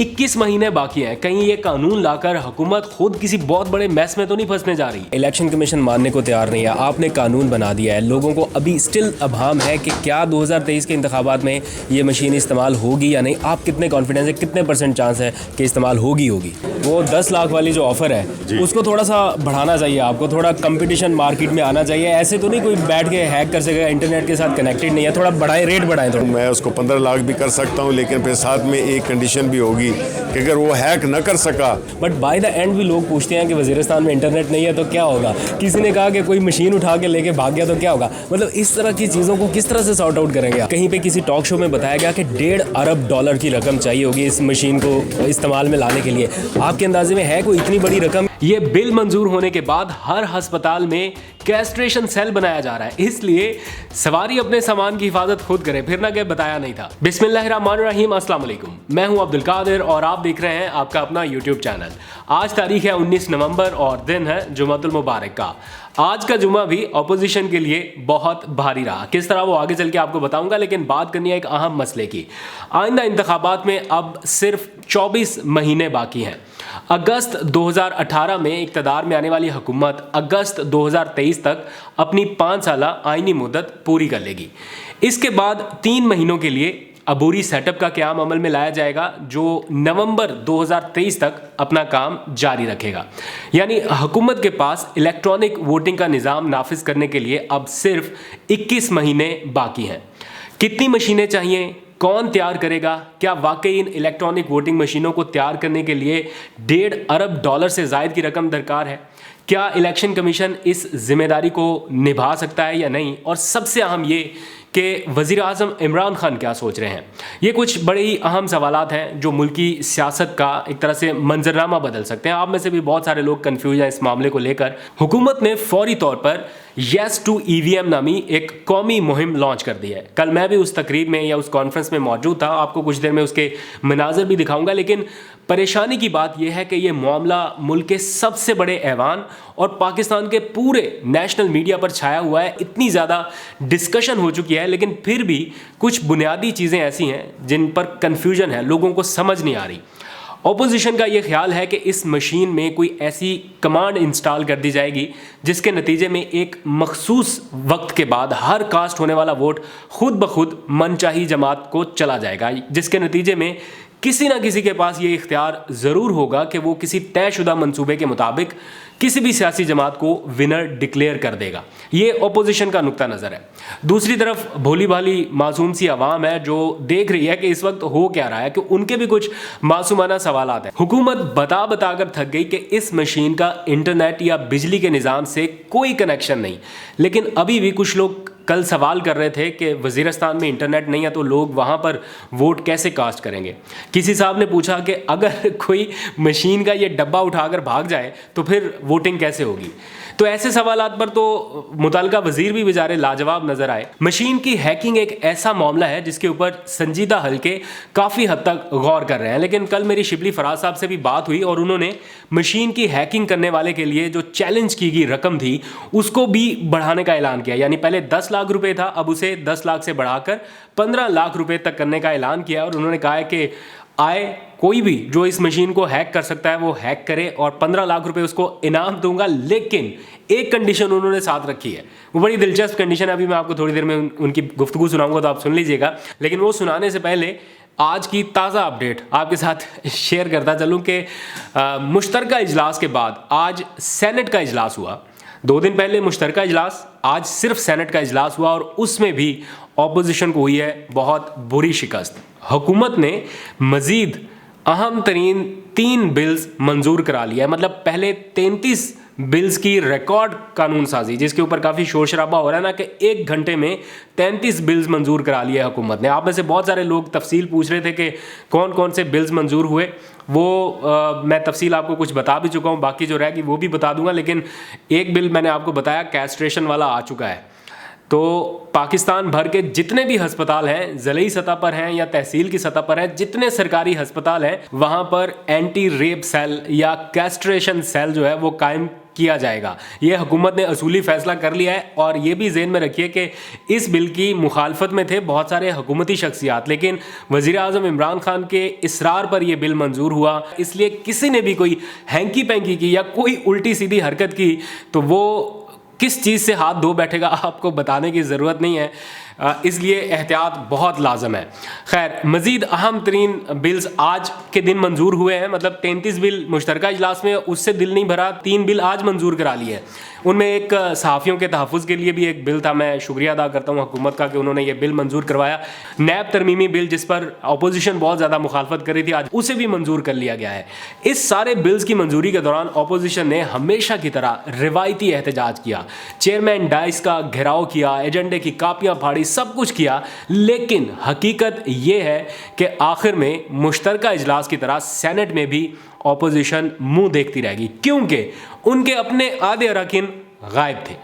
21 महीने बाकी हैं। कहीं ये कानून लाकर हुकूमत खुद किसी बहुत बड़े मैस में तो नहीं फंसने जा रही। इलेक्शन कमीशन मानने को तैयार नहीं है। आपने कानून बना दिया है, लोगों को अभी स्टिल अभाम है कि क्या 2023 के इंतखाबात में ये मशीन इस्तेमाल होगी या नहीं। आप कितने कॉन्फिडेंस है, कितने % चांस है कि इस्तेमाल होगी? वो 10 लाख वाली जो ऑफर है उसको थोड़ा सा बढ़ाना चाहिए। आपको थोड़ा कंपटीशन मार्केट में आना चाहिए। ऐसे तो नहीं कोई बैठ के हैक कर सकेगा, इंटरनेट के साथ कनेक्टेड नहीं है। थोड़ा बढ़ाए, रेट बढ़ाएं थोड़ा। मैं उसको 15 लाख भी कर सकता हूँ, लेकिन फिर साथ में एक कंडीशन भी होगी कि अगर वो हैक न कर सका। बट बाय द एंड भी लोग पूछते हैं कि वजीरिस्तान में इंटरनेट नहीं है तो क्या होगा। किसी ने कहा कि कोई मशीन उठा के लेके भाग गया तो क्या होगा। मतलब इस तरह की चीज़ों को किस तरह से सॉर्ट आउट करेंगे। कहीं पे किसी टॉक शो में बताया गया कि $1.5 अरब की रकम चाहिए होगी इस मशीन को इस्तेमाल में लाने के लिए। आपके अंदाजे में है कोई इतनी बड़ी रकम? ये बिल मंजूर होने के बाद हर अस्पताल में कैस्ट्रेशन सेल बनाया जा रहा है, इसलिए सवारी अपने सामान की हिफाजत खुद करे, फिर ना कि बताया नहीं था। बिस्मिल्लाहिर्रहमानिर्रहीम, अस्सलाम वालेकुम। मैं हूं अब्दुल कादिर और आप देख रहे हैं आपका अपना यूट्यूब चैनल। आज तारीख है 19 नवंबर और दिन है जुमातुल मुबारक का। आज का जुमा भी ऑपोजिशन के लिए बहुत भारी रहा। किस तरह वो आगे चल के आपको बताऊंगा, लेकिन बात करनी है एक अहम मसले की। आइंदा इंतखाबात में अब सिर्फ 24 महीने बाकी हैं। अगस्त 2018 में इक़्तिदार में आने वाली हुकूमत अगस्त 2023 तक अपनी 5 साला आइनी मुद्दत पूरी कर लेगी। इसके बाद 3 महीनों के लिए अबूरी सेटअप का क़याम अमल में लाया जाएगा, जो नवंबर 2023 तक अपना काम जारी रखेगा। यानी हुकूमत के पास इलेक्ट्रॉनिक वोटिंग का निज़ाम नाफिज करने के लिए अब सिर्फ 21 महीने बाकी हैं। कितनी मशीनें चाहिए, कौन तैयार करेगा, क्या वाकई इन इलेक्ट्रॉनिक वोटिंग मशीनों को तैयार करने के लिए $1.5 अरब से ज़ायद की रकम दरकार है, क्या इलेक्शन कमीशन इस जिम्मेदारी को निभा सकता है या नहीं, और सबसे अहम ये कि वज़ीर आज़म इमरान खान क्या सोच रहे हैं। ये कुछ बड़े ही अहम सवालात हैं जो मुल्की सियासत का एक तरह से मंजरनामा बदल सकते हैं। आप में से भी बहुत सारे लोग कंफ्यूज हैं इस मामले को लेकर। हुकूमत ने फौरी तौर पर येस टू EVM नामी एक कौमी मुहिम लॉन्च कर दी है। कल मैं भी उस तकरीब में या उस कॉन्फ्रेंस में मौजूद था, आपको कुछ देर में उसके मनाजर भी दिखाऊंगा। लेकिन परेशानी की बात यह है कि यह मामला मुल्क के सबसे बड़े ऐवान और पाकिस्तान के पूरे नेशनल मीडिया पर छाया हुआ है। इतनी ज़्यादा डिस्कशन हो चुकी है, लेकिन फिर भी कुछ बुनियादी चीज़ें ऐसी हैं जिन पर कन्फ्यूजन है, लोगों को समझ नहीं आ रही। ऑपोजिशन का ये ख्याल है कि इस मशीन में कोई ऐसी कमांड इंस्टॉल कर दी जाएगी जिसके नतीजे में एक मखसूस वक्त के बाद हर कास्ट होने वाला वोट खुद ब खुद मनचाही जमात को चला जाएगा, जिसके नतीजे में किसी ना किसी के पास ये इख्तियार ज़रूर होगा कि वो किसी तयशुदा मंसूबे के मुताबिक किसी भी सियासी जमात को विनर डिक्लेयर कर देगा। ये ऑपोजिशन का नुक्ता नज़र है। दूसरी तरफ भोली भाली मासूम सी आवाम है जो देख रही है कि इस वक्त हो क्या रहा है, कि उनके भी कुछ मासूमाना सवालात हैं। हुकूमत बता कर थक गई कि इस मशीन का इंटरनेट या बिजली के निज़ाम से कोई कनेक्शन नहीं, लेकिन अभी भी कुछ लोग कल सवाल कर रहे थे कि वज़ीरिस्तान में इंटरनेट नहीं है तो लोग वहाँ पर वोट कैसे कास्ट करेंगे। किसी साहब ने पूछा कि अगर कोई मशीन का ये डब्बा उठाकर भाग जाए तो फिर वोटिंग कैसे होगी। तो ऐसे सवालात पर तो मुतल्लिका वज़ीर भी बेचारे लाजवाब नज़र आए। मशीन की हैकिंग एक ऐसा मामला है जिसके ऊपर संजीदा हल्के काफ़ी हद तक गौर कर रहे हैं, लेकिन कल मेरी शिबली फराज साहब से भी बात हुई और उन्होंने मशीन की हैकिंग करने वाले के लिए जो चैलेंज की गई रकम थी उसको भी बढ़ाने का ऐलान किया। यानी पहले 10 लाख रुपए था, अब उसे 10 लाख से बढ़ाकर 15 लाख रुपए तक करने का ऐलान किया। और उन्होंने कहा है कि आए कोई भी जो इस मशीन को हैक कर सकता है वो हैक करे और 15 लाख रुपए उसको इनाम दूंगा। लेकिन एक कंडीशन उन्होंने साथ रखी है, वो बड़ी दिलचस्प कंडीशन है। अभी मैं आपको थोड़ी देर में उनकी गुफ्तगू सुनाऊंगा तो आप सुन लीजिएगा। लेकिन वो सुनाने से पहले आज की ताज़ा अपडेट आपके साथ शेयर करता चलूँ कि मुश्तरका इजलास के बाद आज सेनेट का इजलास हुआ। 2 दिन पहले मुश्तरका इजलास, आज सिर्फ सेनेट का इजलास हुआ और उसमें भी ऑपोजिशन को हुई है बहुत बुरी शिकस्त। हुकूमत ने मज़ीद अहम तरीन 3 बिल्स मंजूर करा लिया है। मतलब पहले 33 बिल्स की रिकॉर्ड कानून साजी, जिसके ऊपर काफ़ी शोर शराबा हो रहा है ना, कि 1 घंटे में 33 बिल्स मंजूर करा लिए हुकूमत ने। आप में से बहुत सारे लोग तफसील पूछ रहे थे कि कौन कौन से बिल्स मंजूर हुए। वो मैं तफसील आपको कुछ बता भी चुका हूँ, बाकी जो रहेगी वो भी बता दूंगा। लेकिन एक बिल मैंने आपको बताया कैस्ट्रेशन वाला आ चुका है। तो पाकिस्तान भर के जितने भी हस्पताल हैं, ज़िली सतह पर हैं या तहसील की सतह पर हैं, जितने सरकारी हस्पताल हैं वहाँ पर एंटी रेप सेल या कैस्ट्रेशन सेल जो है वो कायम किया जाएगा। ये हुकूमत ने असूली फैसला कर लिया है। और ये भी ज़हन में रखिए कि इस बिल की मुखालफत में थे बहुत सारे हुकूमती शख्सियात, लेकिन वज़ीर आज़म इमरान खान के इसरार पर यह बिल मंजूर हुआ। इसलिए किसी ने भी कोई हैंकी पैंकी की या कोई उल्टी सीधी हरकत की तो वो किस चीज़ से हाथ धो बैठेगा आपको बताने की ज़रूरत नहीं है, इसलिए एहतियात बहुत लाजम है। खैर, मज़ीद अहम तरीन बिल्स आज के दिन मंजूर हुए हैं। मतलब 33 बिल मुश्तरका इजलास में उससे दिल नहीं भरा, 3 बिल आज मंजूर करा लिए। उनमें एक सहाफ़ियों के तहफ़्फ़ुज़ के लिए भी एक बिल था। मैं शुक्रिया अदा करता हूँ हुकूमत का कि उन्होंने ये बिल मंजूर करवाया। नैब तरमीमी बिल जिस पर अपोजिशन बहुत ज़्यादा मुखालफत कर रही थी, आज उसे भी मंजूर कर लिया गया है। इस सारे बिल्स की मंजूरी के दौरान अपोजिशन ने हमेशा की तरह रिवायती एहतजाज किया, चेयरमैन डाइस का घेराव किया, एजेंडे की कापियाँ फाड़ी, सब कुछ किया। लेकिन हकीकत ये है कि आखिर में मुश्तरका इजलास की तरह सेनेट में भी ऑपोजिशन मुंह देखती रहेगी, क्योंकि उनके अपने आधे अरकान गायब थे।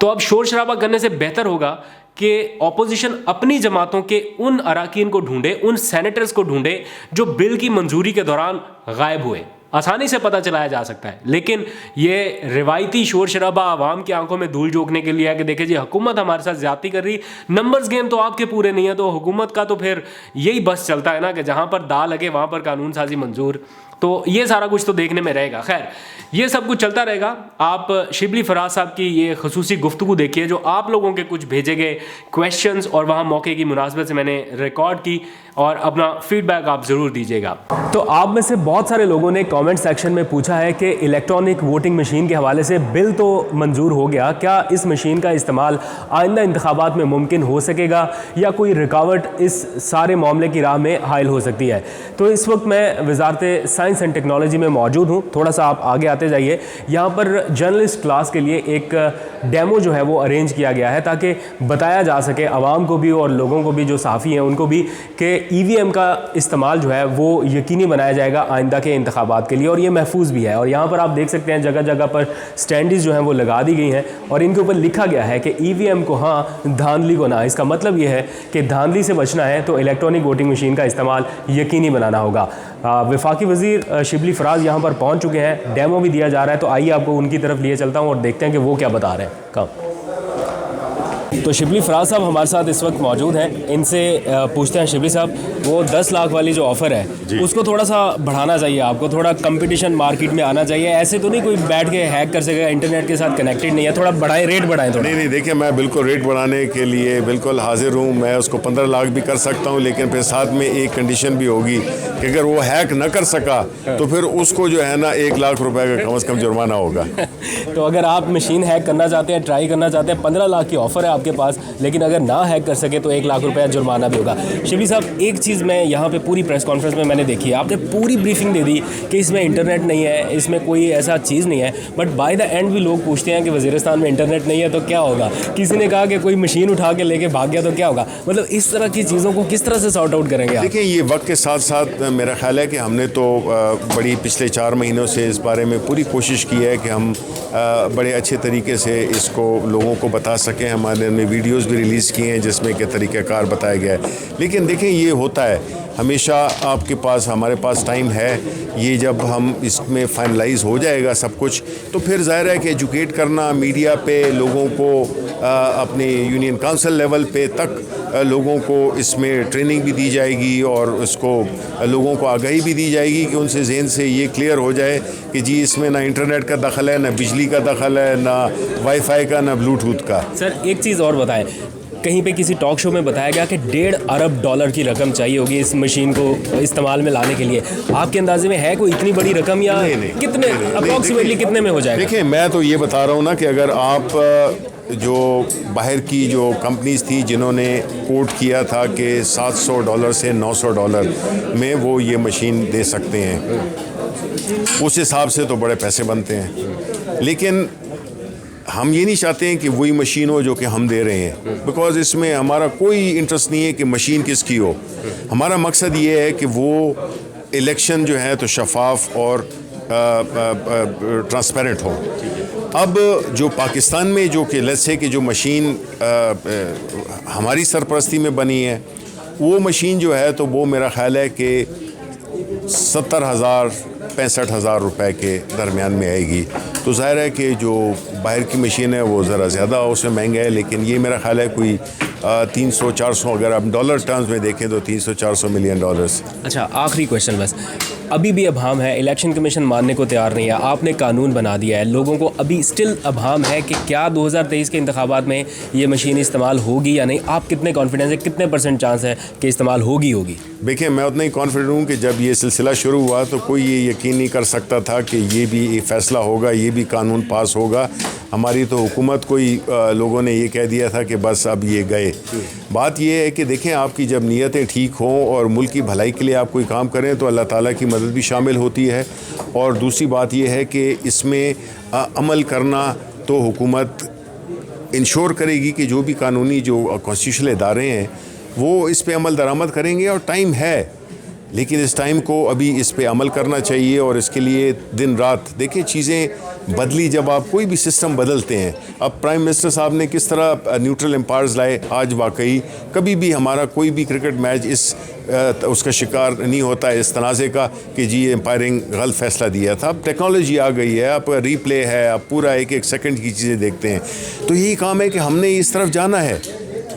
तो अब शोर शराबा करने से बेहतर होगा कि ऑपोजिशन अपनी जमातों के उन अरकान को ढूंढे, उन सेनेटर्स को ढूंढे जो बिल की मंजूरी के दौरान गायब हुए। आसानी से पता चलाया जा सकता है। लेकिन ये रिवायती शोर शराबा आवाम की आंखों में धूल झोंकने के लिए है कि देखिए जी, हुकूमत हमारे साथ ज्यादती कर रही, नंबर्स गेम तो आपके पूरे नहीं है। तो हुकूमत का तो फिर यही बस चलता है ना कि जहां पर दा लगे वहां पर कानून साजी मंजूर। तो ये सारा कुछ तो देखने में रहेगा। खैर, ये सब कुछ चलता रहेगा। आप शिबली फराज साहब की ये खसूसी गुफ्तगू देखिए जो आप लोगों के कुछ भेजे गए क्वेश्चंस और वहाँ मौके की मुनासबत से मैंने रिकॉर्ड की, और अपना फीडबैक आप ज़रूर दीजिएगा। तो आप में से बहुत सारे लोगों ने कमेंट सेक्शन में पूछा है कि इलेक्ट्रॉनिक वोटिंग मशीन के हवाले से बिल तो मंजूर हो गया, क्या इस मशीन का इस्तेमाल आइंदा इंतखाबात में मुमकिन हो सकेगा या कोई रुकावट इस सारे मामले की राह में हायल हो सकती है। तो इस वक्त मैं वजारत साइंस एंड टेक्नोलॉजी में मौजूद हूँ। थोड़ा सा आप आगे आते जाइए। यहाँ पर जर्नलिस्ट क्लास के लिए एक डेमो जो है वो अरेंज किया गया है ताकि बताया जा सके आवाम को भी और लोगों को भी जो साफ़ी हैं उनको भी कि ईवीएम का इस्तेमाल जो है वो यकीनी बनाया जाएगा आइंदा के इंतखाबात के लिए, और ये महफूज भी है। और यहाँ पर आप देख सकते हैं जगह जगह पर स्टैंडीज जो हैं वो लगा दी गई हैं और इनके ऊपर लिखा गया है कि ईवीएम को हाँ, धांधली को ना। इसका मतलब ये है कि धांधली से बचना है तो इलेक्ट्रॉनिक वोटिंग मशीन का इस्तेमाल यकीनी बनाना होगा। वफाकी वज़ीर शिबली फराज यहाँ पर पहुँच चुके हैं, डेमो भी दिया जा रहा है। तो आइए आपको उनकी तरफ लिए चलता हूँ और देखते हैं कि वो क्या बता रहे हैं। कब तो शिबली फराज साहब हमारे साथ इस वक्त मौजूद हैं। इनसे पूछते हैं, शिबली साहब, वो 10 लाख वाली जो ऑफ़र है उसको थोड़ा सा बढ़ाना चाहिए, आपको थोड़ा कंपटीशन मार्केट में आना चाहिए। ऐसे तो नहीं कोई बैठ के हैक कर सकेगा, इंटरनेट के साथ कनेक्टेड नहीं है, थोड़ा बढ़ाएं, रेट बढ़ाएं थोड़ा। नहीं, देखिए, मैं बिल्कुल रेट बढ़ाने के लिए बिल्कुल हाजिर हूँ। मैं उसको 15 लाख भी कर सकता हूँ, लेकिन फिर साथ में एक कंडीशन भी होगी कि अगर वो हैक न कर सका तो फिर उसको जो है ना 1 लाख रुपए का कम से कम जुर्माना होगा। तो अगर आप मशीन हैक करना चाहते हैं, ट्राई करना चाहते हैं, 15 लाख की ऑफ़र है आपके पास, लेकिन अगर ना हैक कर सके तो 1 लाख रुपया जुर्माना भी होगा। शिबली साहब, एक चीज़ मैं यहाँ पे पूरी प्रेस कॉन्फ्रेंस में मैंने देखी है, आपने पूरी ब्रीफिंग दे दी कि इसमें इंटरनेट नहीं है, इसमें कोई ऐसा चीज़ नहीं है, बट बाय द एंड भी लोग पूछते हैं कि वज़ीरिस्तान में इंटरनेट नहीं है तो क्या होगा। किसी ने कहा कि कोई मशीन उठा के लेके भाग गया तो क्या होगा। मतलब इस तरह की चीज़ों को किस तरह से सॉर्ट आउट करेंगे आप? देखिए, ये वक्त के साथ साथ मेरा ख्याल है कि हमने तो बड़ी पिछले 4 महीनों से इस बारे में पूरी कोशिश की है कि हम बड़े अच्छे तरीके से इसको लोगों को बता सकें। हमारे ने वीडियोज़ भी रिलीज़ किए हैं जिसमें कि तरीक़ाकार बताया गया है। लेकिन देखें, ये होता है हमेशा, आपके पास, हमारे पास टाइम है। ये जब हम इसमें फाइनलाइज हो जाएगा सब कुछ, तो फिर ज़ाहिर है कि एजुकेट करना, मीडिया पे लोगों को, अपने यूनियन काउंसिल लेवल पे तक लोगों को इसमें ट्रेनिंग भी दी जाएगी और उसको लोगों को आगाही भी दी जाएगी कि उनसे ज़हन से ये क्लियर हो जाए कि जी इसमें ना इंटरनेट का दखल है, ना बिजली का दखल है, ना वाईफाई का, ना ब्लूटूथ का। सर, एक चीज़ और बताएं, कहीं पे किसी टॉक शो में बताया गया कि $1.5 अरब की रकम चाहिए होगी इस मशीन को इस्तेमाल में लाने के लिए। आपके अंदाजे में है कोई इतनी बड़ी रकम, या कितने अप्रॉक्सीमेटली कितने में हो जाएगा? देखिए, मैं तो ये बता रहा हूँ ना कि अगर आप जो बाहर की जो कंपनीज थी जिन्होंने कोट किया था कि $700 से $900 में वो ये मशीन दे सकते हैं, उस हिसाब से तो बड़े पैसे बनते हैं। लेकिन हम ये नहीं चाहते हैं कि वही मशीन हो जो कि हम दे रहे हैं, बिकॉज़ इसमें हमारा कोई इंटरेस्ट नहीं है कि मशीन किसकी हो। हमारा मकसद ये है कि वो इलेक्शन जो है तो शफाफ और ट्रांसपेरेंट हो। अब जो पाकिस्तान में जो कि लेट्स से कि जो मशीन हमारी सरपरस्ती में बनी है, वो मशीन जो है तो वो मेरा ख्याल है कि 70,000 65,000 रुपए के दरमियान में आएगी। तो ज़ाहिर है कि जो बाहर की मशीन है वो ज़रा ज़्यादा उसमें महंगा है, लेकिन ये मेरा ख्याल है कोई 300-400, अगर आप डॉलर टर्म्स में देखें तो 300-400 मिलियन डॉलर्स। अच्छा, आखिरी क्वेश्चन बस, अभी भी अभाम है, इलेक्शन कमीशन मानने को तैयार नहीं है, आपने कानून बना दिया है, लोगों को अभी स्टिल अभाम है कि क्या 2023 के इंतखाबात में ये मशीन इस्तेमाल होगी या नहीं? आप कितने कॉन्फिडेंस है, कितने % चांस है कि इस्तेमाल होगी? देखिए, मैं उतना ही कॉन्फिडेंट हूँ कि जब ये सिलसिला शुरू हुआ तो कोई ये यकीन नहीं कर सकता था कि ये भी फ़ैसला होगा, ये भी कानून पास होगा। हमारी तो हुकूमत को ही लोगों ने ये कह दिया था कि बस अब ये गए। बात ये है कि देखें, आपकी जब नीयतें ठीक हों और मुल्क की भलाई के लिए आप कोई काम करें तो अल्लाह ताला की मदद भी शामिल होती है। और दूसरी बात ये है कि इसमें अमल करना तो हुकूमत इंश्योर करेगी कि जो भी कानूनी जो कॉन्स्टिट्यूशनल इदारे हैं वो इस पे अमल दरामद करेंगे, और टाइम है, लेकिन इस टाइम को अभी इस पे अमल करना चाहिए। और इसके लिए दिन रात देखिए, चीज़ें बदली, जब आप कोई भी सिस्टम बदलते हैं, अब प्राइम मिनिस्टर साहब ने किस तरह न्यूट्रल एम्पायर्स लाए, आज वाकई कभी भी हमारा कोई भी क्रिकेट मैच उसका शिकार नहीं होता है इस तनाज़े का कि जी एम्पायरिंग गलत फ़ैसला दिया था। अब टेक्नोलॉजी आ गई है, अब रीप्ले है, अब पूरा एक एक सेकंड की चीज़ें देखते हैं। तो यही काम है कि हमने इस तरफ जाना है,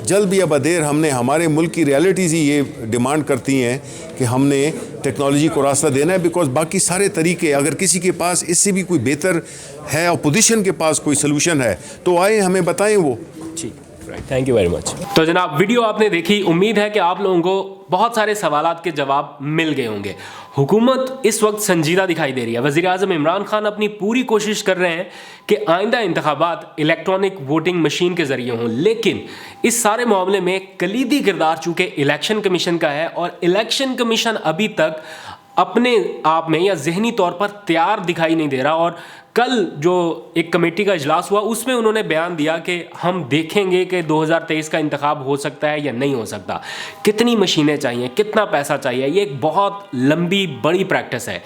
जल्द या बदेर हमने, हमारे मुल्क की रियलिटीज़ ही ये डिमांड करती हैं कि हमने टेक्नोलॉजी को रास्ता देना है। बिकॉज बाकी सारे तरीके, अगर किसी के पास इससे भी कोई बेहतर है, अपोजिशन के पास कोई सलूशन है, तो आए हमें बताएं वो। ठीक, right, thank you very much. तो जनाब, वीडियो आपने देखी, उम्मीद है कि आप लोगों को बहुत सारे सवालात के जवाब मिल गए होंगे। हुकूमत इस वक्त संजीदा दिखाई दे रही है। वज़ीर आज़म इमरान खान अपनी पूरी कोशिश कर रहे हैं कि आइंदा इंतखाबात इलेक्ट्रॉनिक वोटिंग मशीन के ज़रिए हों, लेकिन इस सारे मामले में कलीदी किरदार चूँकि इलेक्शन कमीशन का है, और इलेक्शन कमीशन अभी तक अपने आप में या जहनी तौर पर तैयार दिखाई नहीं दे रहा। और कल जो एक कमेटी का इजलास हुआ उसमें उन्होंने बयान दिया कि हम देखेंगे कि 2023 का इंतखाब हो सकता है या नहीं हो सकता, कितनी मशीनें चाहिए, कितना पैसा चाहिए। ये एक बहुत लंबी बड़ी प्रैक्टिस है।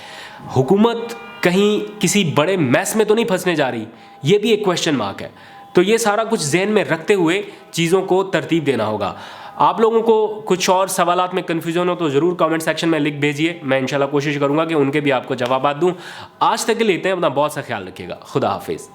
हुकूमत कहीं किसी बड़े मैस में तो नहीं फंसने जा रही, ये भी एक क्वेश्चन मार्क है। तो ये सारा कुछ जहन में रखते हुए चीज़ों को तरतीब देना होगा। आप लोगों को कुछ और सवालात में कन्फ्यूजन हो तो ज़रूर कमेंट सेक्शन में लिख भेजिए, मैं इंशाल्लाह कोशिश करूँगा कि उनके भी आपको जवाब दूँ। आज तक के लिए इतना, अपना बहुत सा ख्याल रखिएगा। खुदा हाफिज़।